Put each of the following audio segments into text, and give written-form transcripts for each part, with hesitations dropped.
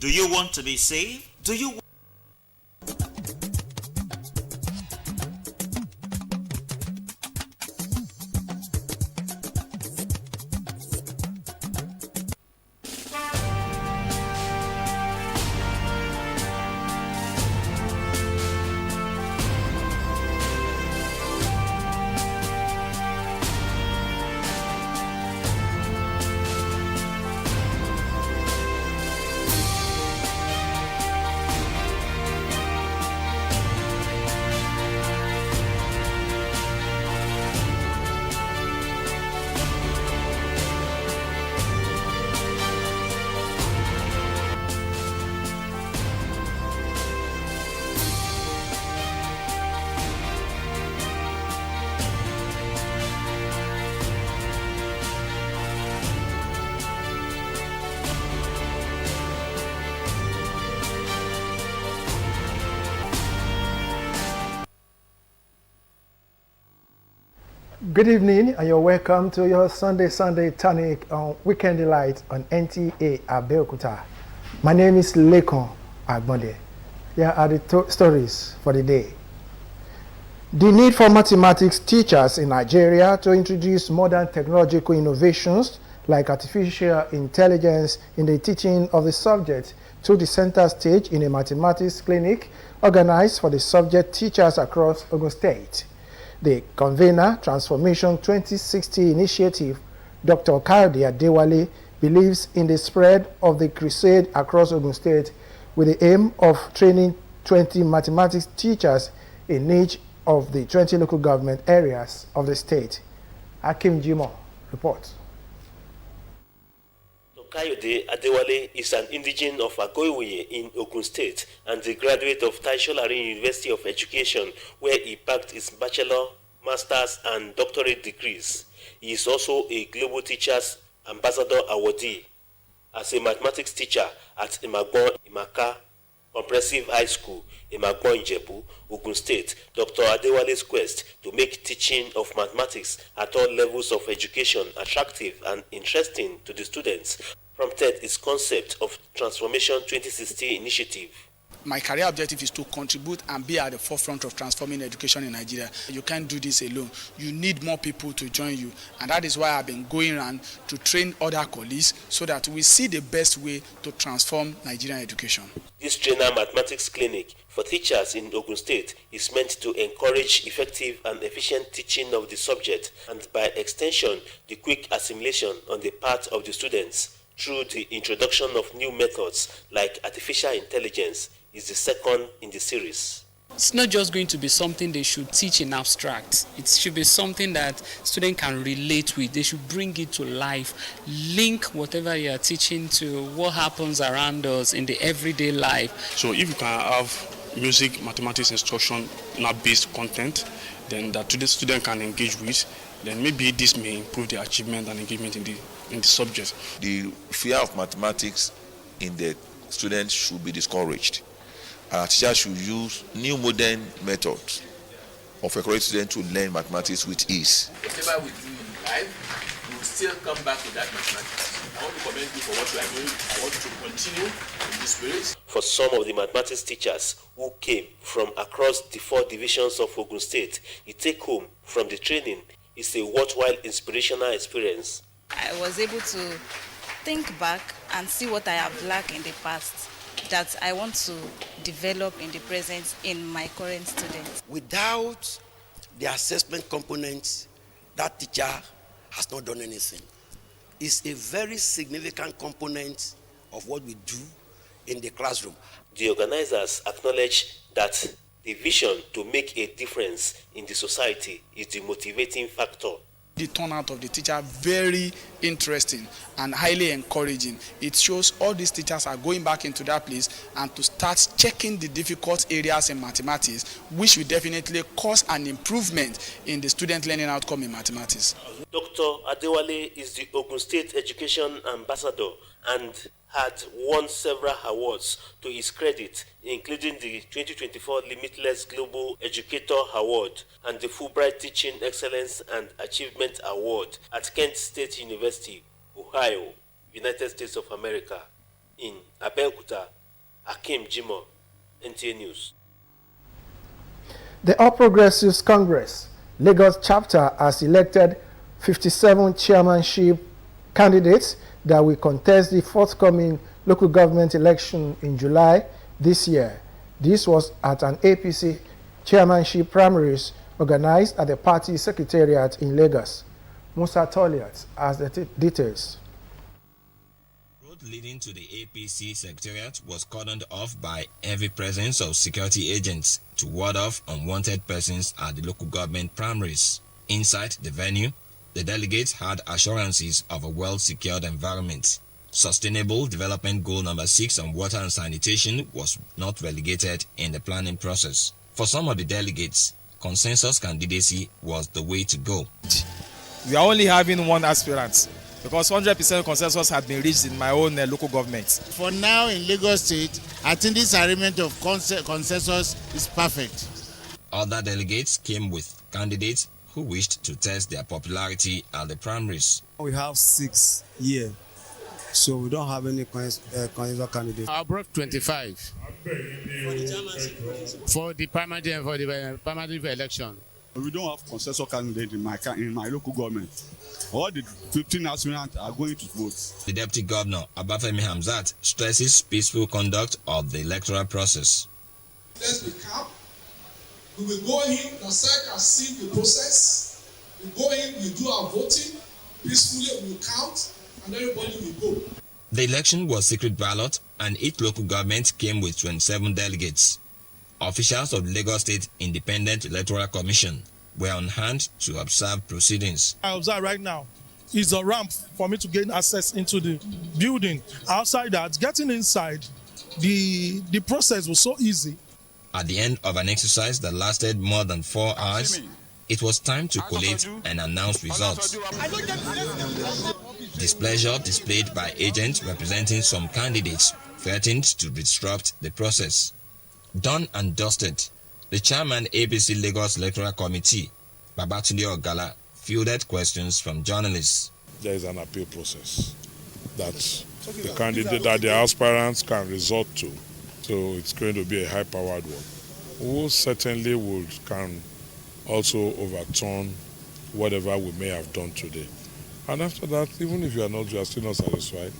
Do you want to be safe? Do you Good evening, and you're welcome to your Sunday Tonic on Weekend Delight on NTA ABEOKUTA. My name is Lekon Agbonde. Here are the stories for the day. The need for mathematics teachers in Nigeria to introduce modern technological innovations like artificial intelligence in the teaching of the subject to the center stage in a mathematics clinic organized for the subject teachers across Ogun State. The convener, Transformation 2060 Initiative, Dr. Kayode Adewale, believes in the spread of the crusade across Ogun State with the aim of training 20 mathematics teachers in each of the 20 local government areas of the state. Hakim Jimo reports. Kayode Adewale is an indigene of Agoiwoye in Ogun State and a graduate of Taisholari University of Education, where he bagged his bachelor, master's and doctorate degrees. He is also a Global Teachers Ambassador awardee. As a mathematics teacher at Imagbon Imaka Comprehensive High School, Imagbon Ijebu, Ogun State, Dr. Adewale's quest to make teaching of mathematics at all levels of education attractive and interesting to the students prompted its concept of Transformation 2060 Initiative. My career objective is to contribute and be at the forefront of transforming education in Nigeria. You can't do this alone. You need more people to join you. And that is why I've been going around to train other colleagues so that we see the best way to transform Nigerian education. This trainer mathematics clinic for teachers in Ogun State is meant to encourage effective and efficient teaching of the subject and by extension the quick assimilation on the part of the students through the introduction of new methods like artificial intelligence is the second in the series. It's not just going to be something they should teach in abstract. It should be something that students can relate with. They should bring it to life, link whatever you are teaching to what happens around us in the everyday life. So if you can have music, mathematics instruction, based content, then that the student can engage with, then maybe this may improve their achievement and engagement in the subject. The fear of mathematics in the students should be discouraged. Our teachers should use new modern methods of encouraging students to learn mathematics with ease. Whatever we do in life, we will still come back to that mathematics. I want to commend you for what you are doing. I want to continue in this spirit. For some of the mathematics teachers who came from across the 4 divisions of Ogun State, the take-home from the training is a worthwhile inspirational experience. I was able to think back and see what I have lacked in the past that I want to develop in the present in my current students. Without the assessment component, that teacher has not done anything. It's a very significant component of what we do in the classroom. The organizers acknowledge that the vision to make a difference in the society is the motivating factor. The turnout of the teacher very interesting and highly encouraging. It shows all these teachers are going back into that place and to start checking the difficult areas in mathematics, which will definitely cause an improvement in the student learning outcome in mathematics. Dr. Adewale is the Ogun State Education Ambassador and had won several awards to his credit, including the 2024 Limitless Global Educator Award and the Fulbright Teaching Excellence and Achievement Award at Kent State University, Ohio, United States of America. In Abeokuta, Akim Jimo, NTA News. The All Progressives Congress Lagos chapter has elected 57 chairmanship candidates that will contest the forthcoming local government election in July this year. This was at an APC chairmanship primaries organized at the party secretariat in Lagos. Musa Toliat has the details. Leading to the APC secretariat was cordoned off by heavy presence of security agents to ward off unwanted persons at the local government primaries. Inside the venue, the delegates had assurances of a well-secured environment. Sustainable Development Goal number 6 on water and sanitation was not relegated in the planning process. For some of the delegates, consensus candidacy was the way to go. We are only having one aspirant, because 100% consensus had been reached in my own local government. For now in Lagos State, I think this arrangement of consensus is perfect. Other delegates came with candidates who wished to test their popularity at the primaries. We have 6 here, so we don't have any consensus candidates. I brought 25 for the primary election. We don't have consensus candidate in my local government. All the 15 aspirants are going to vote. The Deputy Governor, Abafemi Hamzat, stresses peaceful conduct of the electoral process. Let's be calm. We will go in, the SEC can see the process. We go in, we do our voting peacefully, we will count, and everybody will go. The election was secret ballot, and each local government came with 27 delegates. Officials of the Lagos State Independent Electoral Commission were on hand to observe proceedings. I observe right now is a ramp for me to gain access into the building. Outside that, getting inside, the process was so easy. At the end of an exercise that lasted more than 4 hours, it was time to collate and announce results. Displeasure displayed by agents representing some candidates threatened to disrupt the process. Done and dusted, the chairman APC Lagos Electoral Committee, Babatunde Ogala, fielded questions from journalists. There is an appeal process that the candidate, that the aspirants can resort to. So it's going to be a high-powered one. We certainly can also overturn whatever we may have done today. And after that, even if you are still not satisfied,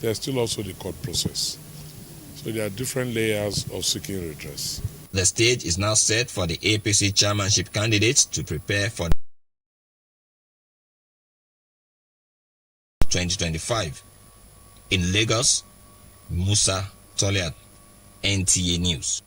there's still also the court process. So there are different layers of seeking redress. The stage is now set for the APC chairmanship candidates to prepare for 2025. In Lagos, Musa Toliat, NTA News.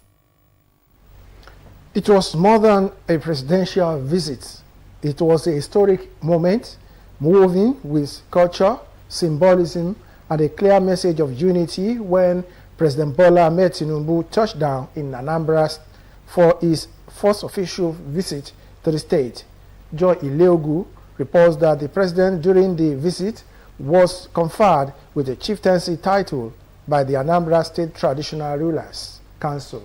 It was more than a presidential visit. It was a historic moment, moving with culture, symbolism, and a clear message of unity when President Bola Ahmed Tinubu touched down in Anambra for his first official visit to the state. Joy Ileogu reports that the president during the visit was conferred with a chieftaincy title by the Anambra State Traditional Rulers Council.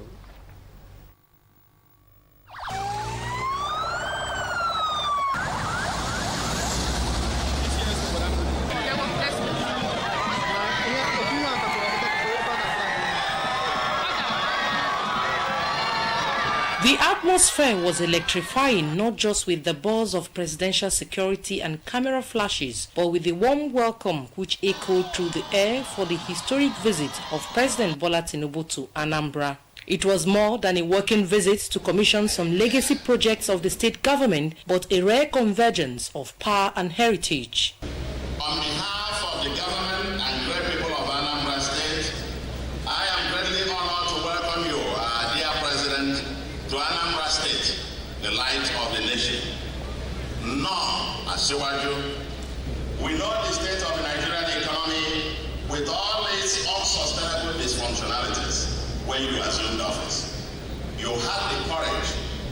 The atmosphere was electrifying, not just with the buzz of presidential security and camera flashes, but with the warm welcome which echoed through the air for the historic visit of President Bola Tinubu to Anambra. It was more than a working visit to commission some legacy projects of the state government, but a rare convergence of power and heritage. On behalf of the government and great people of Anambra State, I am greatly honored to welcome you, our dear President, to Anambra State, the light of the nation. No, Asiwaju, we know the state of the Nigerian economy with all its unsustainable dysfunctionalities when you assumed office. You had the courage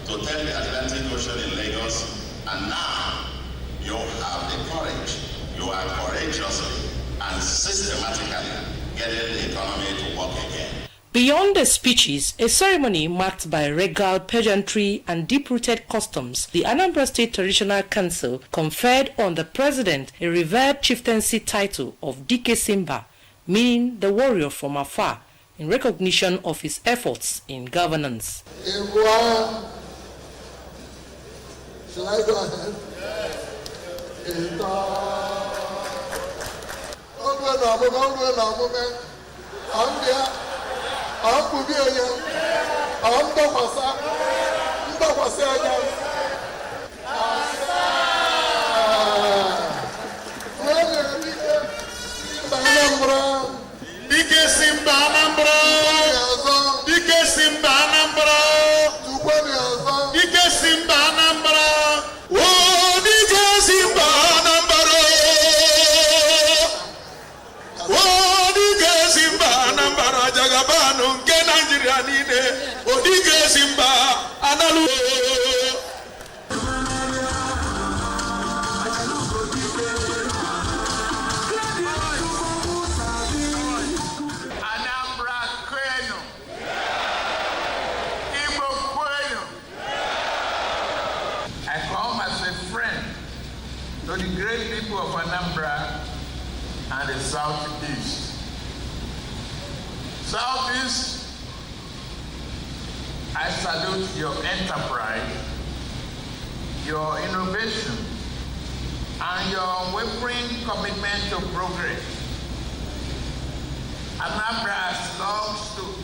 to tame the Atlantic Ocean in Lagos, and now you have the courage. You are courageously and systematically getting the economy to work again. Beyond the speeches, a ceremony marked by regal pageantry and deep-rooted customs, the Anambra State Traditional Council conferred on the president a revered chieftaincy title of Dike Simba, meaning the warrior from afar, in recognition of his efforts in governance. Shall I go ahead? To the great people of Anambra and the Southeast. Southeast, I salute your enterprise, your innovation, and your unwavering commitment to progress. Anambra has long stood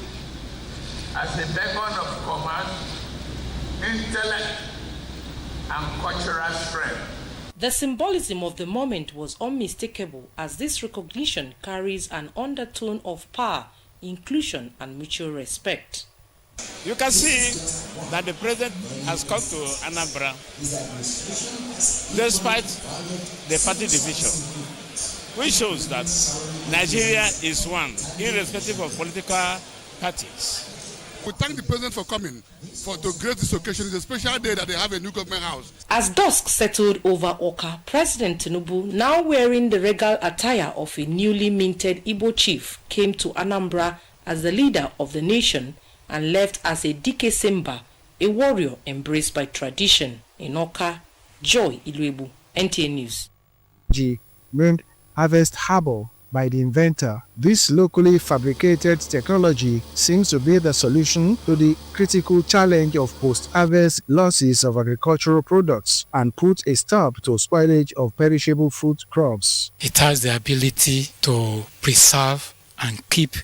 as a beacon of commerce, intellect, and cultural strength. The symbolism of the moment was unmistakable, as this recognition carries an undertone of power, inclusion, and mutual respect. You can see that the president has come to Anambra despite the party division, which shows that Nigeria is one, irrespective of political parties. We thank the president for coming to grace this occasion. It's a special day that they have a new government house. As dusk settled over Oka, President Tinubu, now wearing the regal attire of a newly minted Igbo chief, came to Anambra as the leader of the nation and left as a Dike Simba, a warrior embraced by tradition. In Oka, Joy Iluebu, NTA News. Named Harvest Harbor by the inventor. This locally fabricated technology seems to be the solution to the critical challenge of post-harvest losses of agricultural products and put a stop to spoilage of perishable food crops. It has the ability to preserve and keep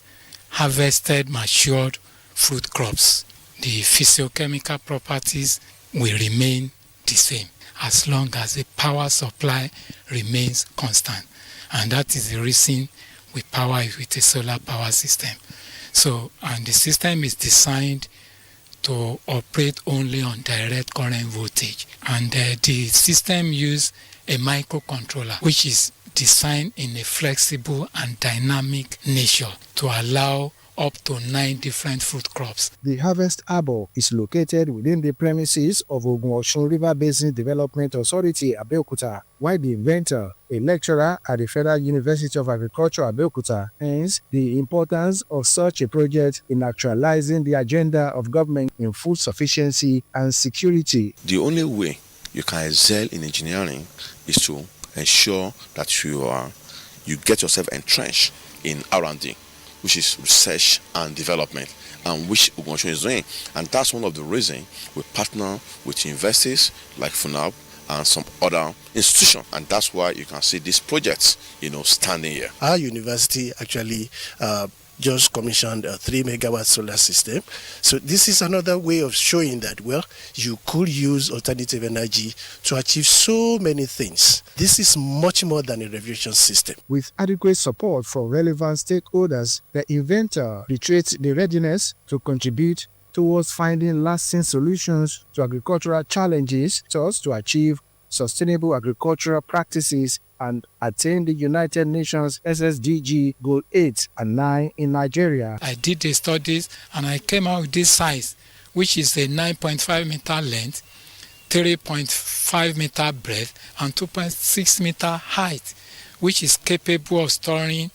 harvested, matured food crops. The physiochemical properties will remain the same as long as the power supply remains constant. And that is the reason we power it with a solar power system. And the system is designed to operate only on direct current voltage. And the system uses a microcontroller, which is designed in a flexible and dynamic nature to allow up to 9 different food crops. The Harvest Harbor is located within the premises of Ogun-Osun River Basin Development Authority, Abeokuta, while the inventor, a lecturer at the Federal University of Agriculture, Abeokuta, hence the importance of such a project in actualizing the agenda of government in food sufficiency and security. The only way you can excel in engineering is to ensure that you get yourself entrenched in R&D, which is research and development, and which Ogun-Osun is doing. And that's one of the reasons we partner with universities like FUNAB and some other institutions. And that's why you can see these projects, standing here. Our university actually just commissioned a 3 megawatt solar system. So this is another way of showing that, well, you could use alternative energy to achieve so many things. This is much more than a revolution system. With adequate support from relevant stakeholders, the inventor reiterates the readiness to contribute towards finding lasting solutions to agricultural challenges, thus to achieve sustainable agricultural practices and attain the United Nations SSDG Goal 8 and 9 in Nigeria. I did the studies and I came out with this size, which is a 9.5 meter length, 3.5 meter breadth, and 2.6 meter height, which is capable of storing,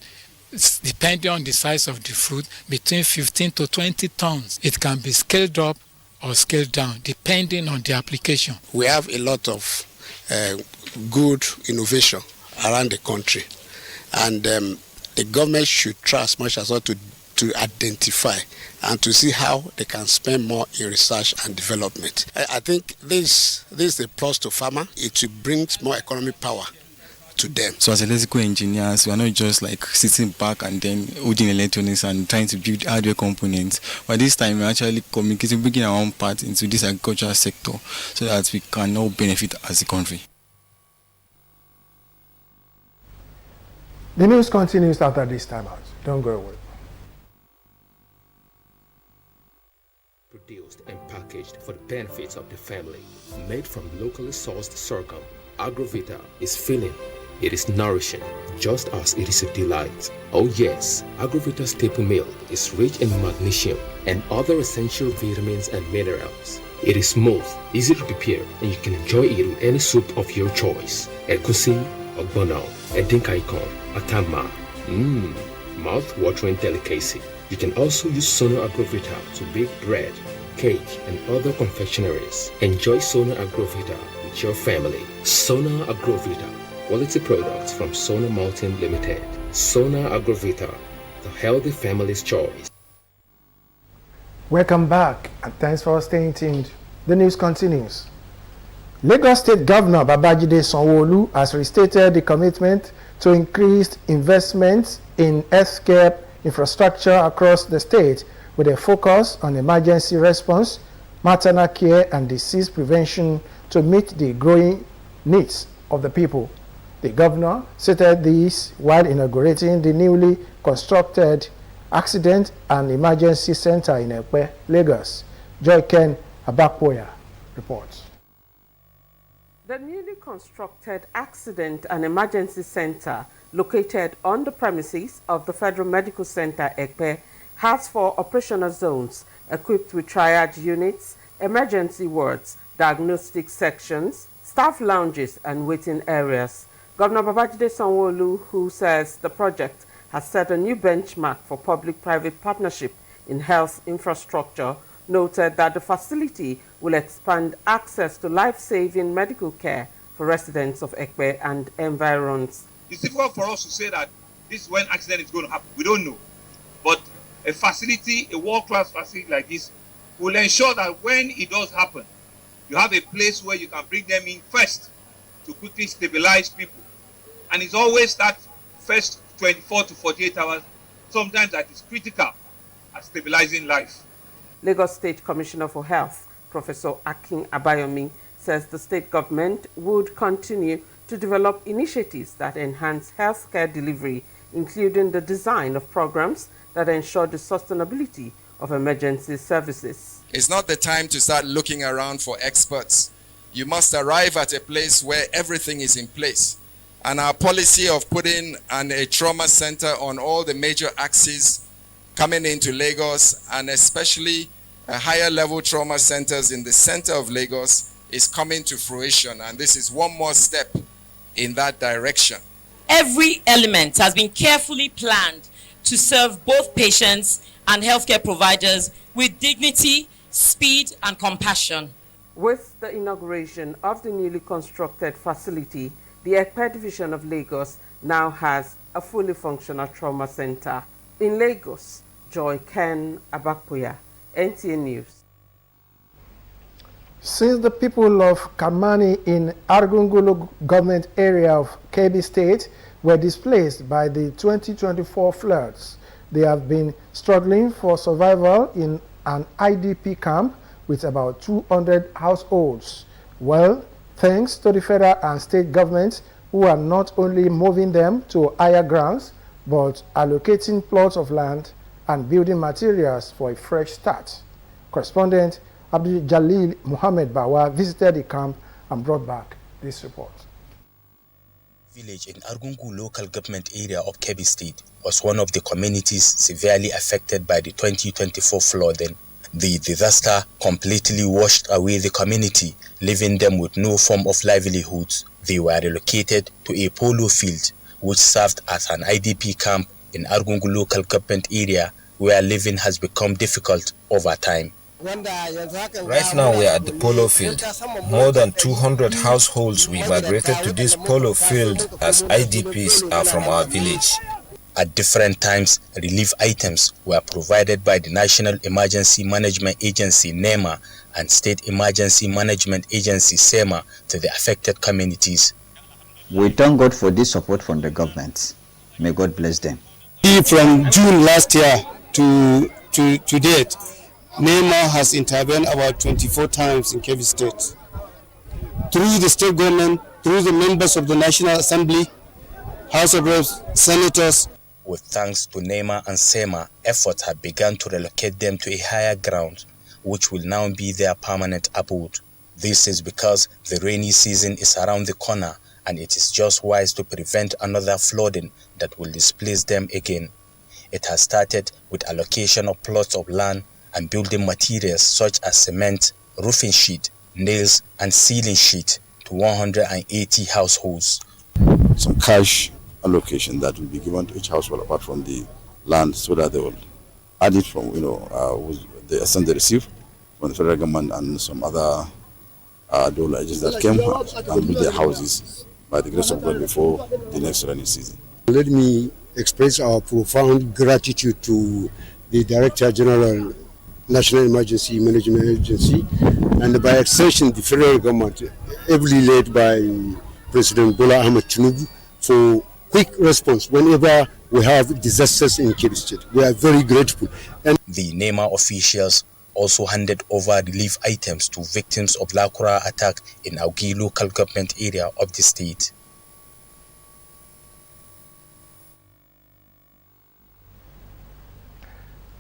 depending on the size of the fruit, between 15 to 20 tons. It can be scaled up or scaled down, depending on the application. We have a lot of good innovation around the country, and the government should try as much as possible to identify and to see how they can spend more in research and development. I think this is a plus to farmer. It will bring more economic power to them. So as electrical engineers, we are not just like sitting back and then holding electronics and trying to build hardware components. But this time we're actually communicating, bringing our own part into this agricultural sector so that we can all benefit as a country. The news continues after this time out. Don't go away. Produced and packaged for the benefits of the family. Made from locally sourced sorghum, Agrovita is filling. It is nourishing, just as it is a delight. Oh yes, Agrovita staple milk is rich in magnesium and other essential vitamins and minerals. It is smooth, easy to prepare, and you can enjoy it with any soup of your choice. Egusi, ogbono, edinkaikon, atama. Mouth-watering delicacy. You can also use Sono Agrovita to bake bread, cake, and other confectionaries. Enjoy Sono Agrovita with your family. Sono Agrovita, quality products from Sono Malting Limited. Sono Agrovita, the healthy family's choice. Welcome back, and thanks for staying tuned. The news continues. Lagos State Governor Babajide Sanwo-Olu has restated the commitment to increased investments in healthcare infrastructure across the state with a focus on emergency response, maternal care, and disease prevention to meet the growing needs of the people. The governor stated this while inaugurating the newly constructed Accident and Emergency Center in Ekpe, Lagos. Joyken Abakoya reports. The newly constructed Accident and Emergency Center, located on the premises of the Federal Medical Center Ekpe, has 4 operational zones equipped with triage units, emergency wards, diagnostic sections, staff lounges, and waiting areas. Governor Babajide Sanwo-Olu, who says the project has set a new benchmark for public-private partnership in health infrastructure, noted that the facility will expand access to life-saving medical care for residents of Ekpe and environs. It's difficult for us to say that this is when accident is going to happen. We don't know. But a facility, a world-class facility like this, will ensure that when it does happen, you have a place where you can bring them in first to quickly stabilize people. And it's always that first 24 to 48 hours, sometimes that is critical at stabilizing life. Lagos State Commissioner for Health, Professor Akin Abayomi, says the state government would continue to develop initiatives that enhance healthcare delivery, including the design of programs that ensure the sustainability of emergency services. It's not the time to start looking around for experts. You must arrive at a place where everything is in place. And our policy of putting a trauma center on all the major axes coming into Lagos, and especially higher level trauma centers in the center of Lagos, is coming to fruition. And this is one more step in that direction. Every element has been carefully planned to serve both patients and healthcare providers with dignity, speed, and compassion. With the inauguration of the newly constructed facility, the Ekpe division of Lagos now has a fully functional trauma center. In Lagos, Joyken Abakoya, NTA News. Since the people of Kamani in Argungu government area of Kebbi State were displaced by the 2024 floods, they have been struggling for survival in an IDP camp with about 200 households. Well, thanks to the federal and state governments who are not only moving them to higher grounds, but allocating plots of land and building materials for a fresh start. Correspondent Abdul Jalil Muhammad Bawa visited the camp and brought back this report. Village in Argungu local government area of Kebbi State was one of the communities severely affected by the 2024 flooding. The disaster completely washed away the community, leaving them with no form of livelihood. They were relocated to a polo field, which served as an IDP camp in Argungu local government area, where living has become difficult over time. Right now we are at the polo field. More than 200 households we migrated to this polo field as IDPs are from our village. At different times, relief items were provided by the National Emergency Management Agency NEMA and State Emergency Management Agency SEMA to the affected communities. We thank God for this support from the government. May God bless them. From June last year to date, NEMA has intervened about 24 times in Kebbi State. Through the state government, through the members of the National Assembly, House of Reps, Senators. With thanks to NEMA and SEMA, efforts have begun to relocate them to a higher ground, which will now be their permanent abode. This is because the rainy season is around the corner, and it is just wise to prevent another flooding that will displace them again. It has started with allocation of plots of land and building materials such as cement, roofing sheet, nails, and ceiling sheet to 180 households. Some cash allocation that will be given to each household apart from the land, so that they will add it from the assent they receive from the federal government and some other donor agents that came and built their houses by the grace of God before the next rainy season. Let me express our profound gratitude to the Director General, National Emergency Management Agency, and by extension the federal government, heavily led by President Bola Ahmed Tinubu, for quick response whenever we have disasters in Kebbi State. We are very grateful. And the NEMA officials also handed over relief items to victims of Lakura attack in Augi local government area of the state.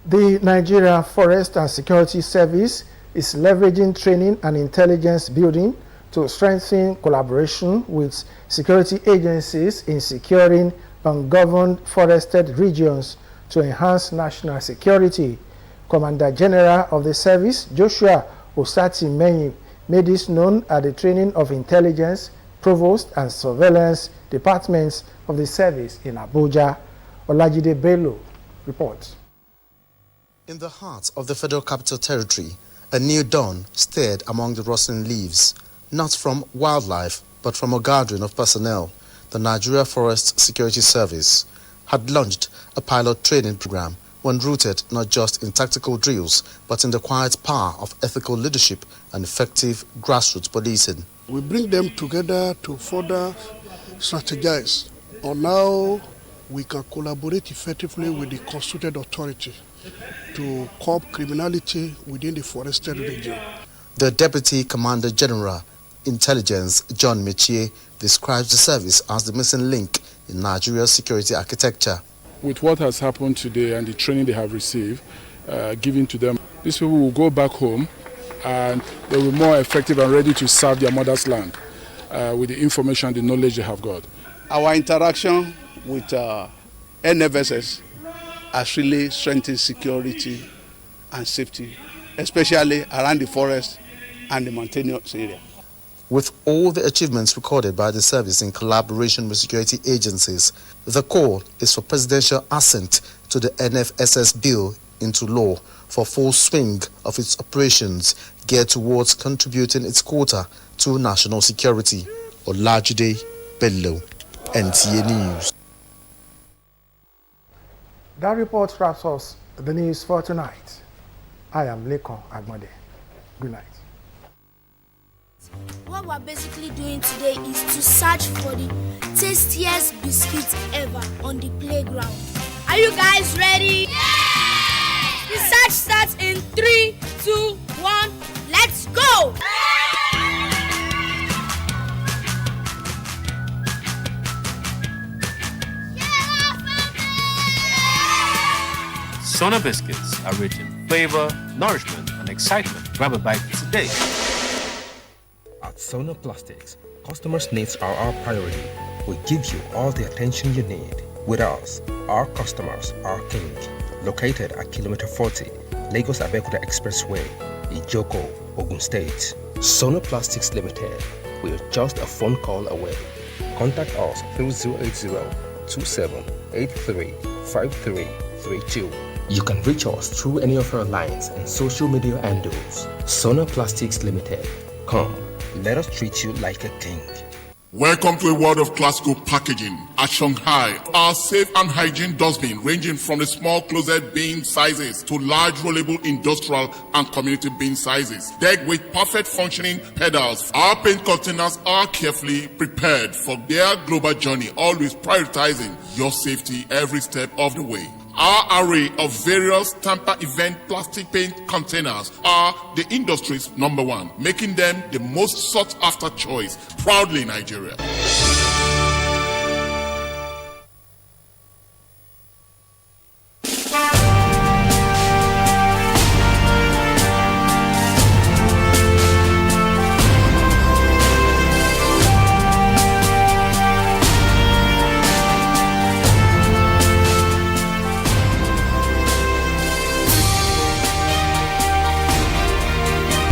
The Nigeria Forest and Security Service is leveraging training and intelligence building to strengthen collaboration with security agencies in securing ungoverned forested regions to enhance national security. Commander General of the service, Joshua Osati Menyi, made this known at the training of intelligence, provost, and surveillance departments of the service in Abuja. Olajide Bello reports. In the heart of the Federal Capital Territory, a new dawn stirred among the rustling leaves, not from wildlife, but from a gathering of personnel. The Nigeria Forest Security Service had launched a pilot training program, one rooted not just in tactical drills, but in the quiet power of ethical leadership and effective grassroots policing. We bring them together to further strategize on how we can collaborate effectively with the constituted authority to curb criminality within the forested region. The Deputy Commander General, Intelligence, John Mechie, describes the service as the missing link in Nigeria's security architecture. With what has happened today and the training they have received, given to them, these people will go back home and they will be more effective and ready to serve their mother's land with the information and the knowledge they have got. Our interaction with NFSS has really strengthened security and safety, especially around the forest and the mountainous area. With all the achievements recorded by the service in collaboration with security agencies, the call is for presidential assent to the NFSS bill into law for full swing of its operations geared towards contributing its quota to national security. Olajide Bello, NTA News. That report wraps up the news for tonight. I am Lekon Agmade. Good night. What we're basically doing today is to search for the tastiest biscuits ever on the playground. Are you guys ready? Yeah! The search starts in 3, 2, 1, let's go! Sona biscuits are rich in flavor, nourishment, and excitement. Grab a bite today. At Sona Plastics, customers' needs are our priority. We give you all the attention you need. With us, our customers are king. Located at Kilometer 40, Lagos ABEOKUTA Expressway, Ijoko, Ogun State. Sona Plastics Limited. We're just a phone call away. Contact us through 080-2783-5332. You can reach us through any of our lines and social media handles. Sona Plastics Limited. Come, let us treat you like a king. Welcome to a world of classical packaging. At Shanghai, our safe and hygiene dustbin ranging from the small closet bin sizes to large rollable industrial and community bin sizes. Decked with perfect functioning pedals, our paint containers are carefully prepared for their global journey, always prioritizing your safety every step of the way. Our array of various Tampa event plastic paint containers are the industry's #1, making them the most sought after choice. Proudly Nigeria.